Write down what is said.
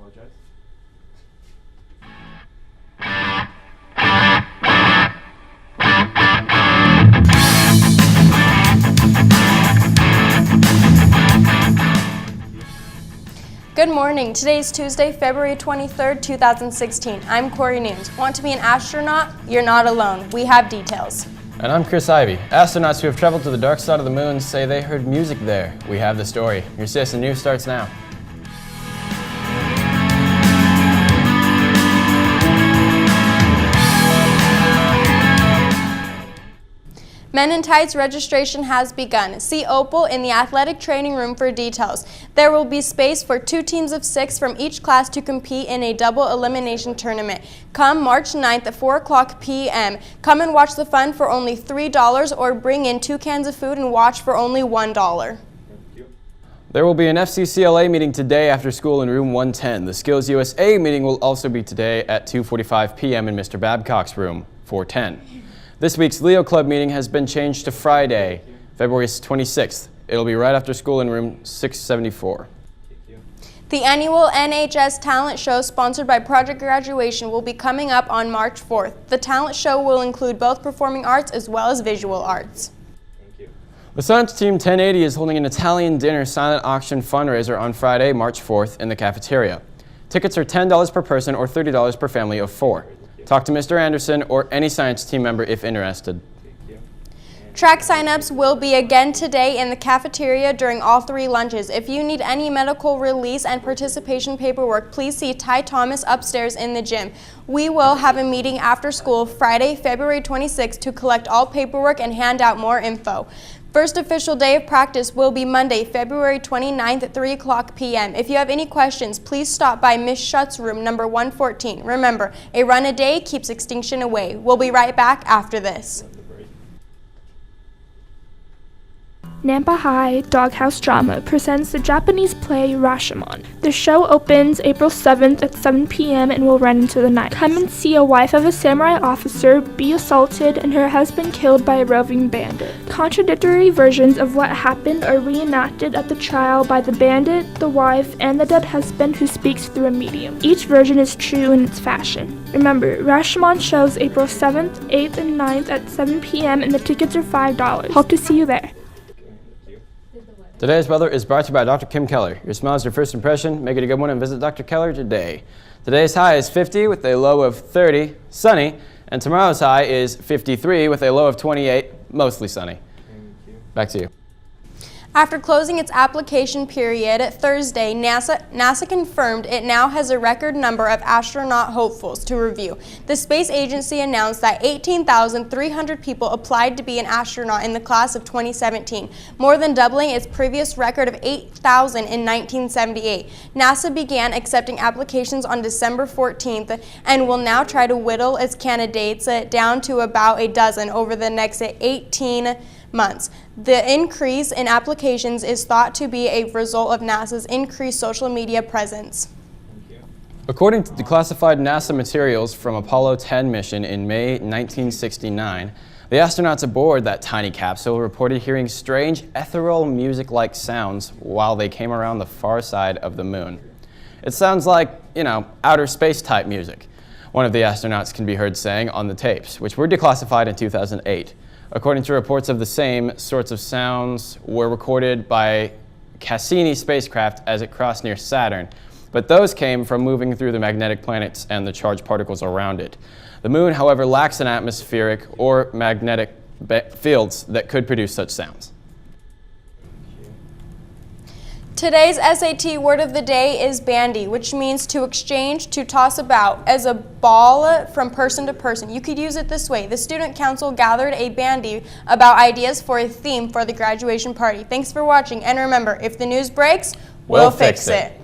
apologize. Good morning. Today is Tuesday, February 23rd, 2016. I'm Corey Nunes. Want to be an astronaut? You're not alone. We have details. And I'm Chris Ivy. Astronauts who have traveled to the dark side of the moon say they heard music there. We have the story. Your CSN News starts now. Men in Tights registration has begun. See Opal in the athletic training room for details. There will be space for 2 teams of 6 from each class to compete in a double elimination tournament. Come March 9th at 4:00 p.m. Come and watch the fun for only $3 or bring in 2 cans of food and watch for only $1. There will be an FCCLA meeting today after school in room 110. The Skills USA meeting will also be today at 2:45 p.m. in Mr. Babcock's room, 410. This week's Leo Club meeting has been changed to Friday, February 26th. It'll be right after school in room 674. The annual NHS Talent Show, sponsored by Project Graduation, will be coming up on March 4th. The talent show will include both performing arts as well as visual arts. The Science Team 1080 is holding an Italian dinner silent auction fundraiser on Friday, March 4th in the cafeteria. Tickets are $10 per person or $30 per family of 4. Talk to Mr. Anderson or any science team member if interested. Track signups will be again today in the cafeteria during all 3 lunches. If you need any medical release and participation paperwork, please see Ty Thomas upstairs in the gym. We will have a meeting after school Friday, February 26th to collect all paperwork and hand out more info. First official day of practice will be Monday, February 29th at 3:00 p.m. If you have any questions, please stop by Miss Schutt's room, number 114. Remember, a run a day keeps extinction away. We'll be right back after this. Nampa High Doghouse Drama presents the Japanese play Rashomon. The show opens April 7th at 7 p.m. and will run into the night. Come and see a wife of a samurai officer be assaulted and her husband killed by a roving bandit. Contradictory versions of what happened are reenacted at the trial by the bandit, the wife, and the dead husband who speaks through a medium. Each version is true in its fashion. Remember, Rashomon shows April 7th, 8th, and 9th at 7 p.m. and the tickets are $5. Hope to see you there. Today's weather is brought to you by Dr. Kim Keller. Your smile is your first impression. Make it a good one and visit Dr. Keller today. Today's high is 50 with a low of 30, sunny, and tomorrow's high is 53 with a low of 28, mostly sunny. Back to you. After closing its application period Thursday, NASA confirmed it now has a record number of astronaut hopefuls to review. The space agency announced that 18,300 people applied to be an astronaut in the class of 2017, more than doubling its previous record of 8,000 in 1978. NASA began accepting applications on December 14th and will now try to whittle its candidates down to about a dozen over the next 18 months. The increase in applications is thought to be a result of NASA's increased social media presence. According to declassified NASA materials from Apollo 10 mission in May 1969, the astronauts aboard that tiny capsule reported hearing strange ethereal music-like sounds while they came around the far side of the moon. It sounds like, outer space type music, one of the astronauts can be heard saying on the tapes, which were declassified in 2008. According to reports of the same sorts of sounds were recorded by Cassini spacecraft as it crossed near Saturn, but those came from moving through the magnetic planets and the charged particles around it. The moon, however, lacks an atmospheric or magnetic fields that could produce such sounds. Today's SAT word of the day is bandy, which means to exchange, to toss about, as a ball from person to person. You could use it this way. The Student Council gathered a bandy about ideas for a theme for the graduation party. Thanks for watching, and remember, if the news breaks, we'll fix it.